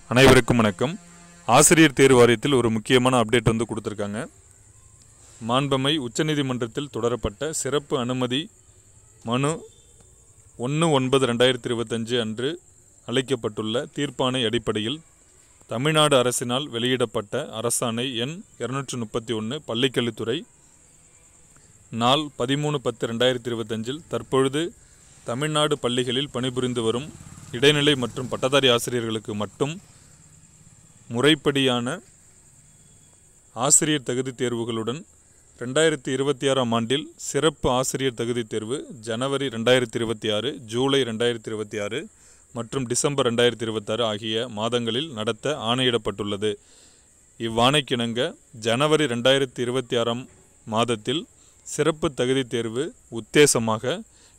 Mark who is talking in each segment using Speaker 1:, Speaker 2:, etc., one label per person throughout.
Speaker 1: அனைவருக்கும் வணக்கம். ஆசிரியர் தேர்வு வாரியத்தில் ஒரு முக்கியமான அப்டேட் வந்து கொடுத்துருக்காங்க. மாண்பமை உச்சநீதிமன்றத்தில் தொடரப்பட்ட சிறப்பு அனுமதி மனு 1/9/2025 அன்று அளிக்கப்பட்டுள்ள தீர்ப்பாணை அடிப்படையில் தமிழ்நாடு அரசினால் வெளியிடப்பட்ட அரசாணை எண் 231 பள்ளிக்கல்வித்துறை நாள் 13/10/2025 தற்பொழுது தமிழ்நாடு பள்ளிகளில் பணிபுரிந்து வரும் இடைநிலை மற்றும் பட்டதாரி ஆசிரியர்களுக்கு மட்டும் முறைப்படியான ஆசிரியர் தகுதி தேர்வுகளுடன் 2026ஆம் ஆண்டில் சிறப்பு ஆசிரியர் தகுதி தேர்வு ஜனவரி 2026, ஜூலை 2026 மற்றும் டிசம்பர் 2026 ஆகிய மாதங்களில் நடத்த ஆணையிடப்பட்டுள்ளது. இவ்வாணைக்கிணங்க ஜனவரி 2026ஆம் மாதத்தில் சிறப்பு தகுதி தேர்வு உத்தேசமாக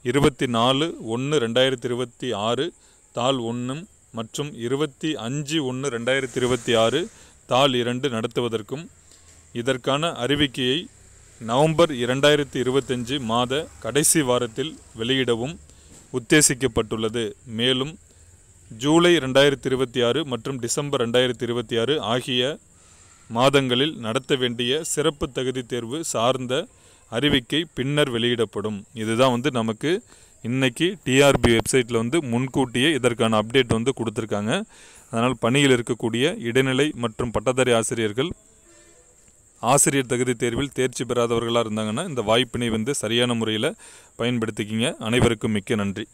Speaker 1: 24/1/2026 தாள் 1 மற்றும் 25/1/2026 தாள் 2 நடத்துவதற்கும் இதற்கான அறிவிக்கையை நவம்பர் 2025 மாத கடைசி வாரத்தில் வெளியிடவும் உத்தேசிக்கப்பட்டுள்ளது. மேலும் ஜூலை 2026 மற்றும் டிசம்பர் 2026 ஆகிய மாதங்களில் நடத்த வேண்டிய சிறப்பு தகுதி தேர்வு சார்ந்த அறிவிக்கை பின்னர் வெளியிடப்படும். இதுதான் வந்து நமக்கு இன்னைக்கு டிஆர்பி வெப்சைட்டில் வந்து முன்கூட்டியே இதற்கான அப்டேட் வந்து கொடுத்துருக்காங்க. அதனால் பணியில் இருக்கக்கூடிய இடைநிலை மற்றும் பட்டதாரி ஆசிரியர்கள் ஆசிரியர் தகுதி தேர்வில் தேர்ச்சி பெறாதவர்களாக இருந்தாங்கன்னா இந்த வாய்ப்பினை வந்து சரியான முறையில் பயன்படுத்திக்கிங்க. அனைவருக்கும் மிக்க நன்றி.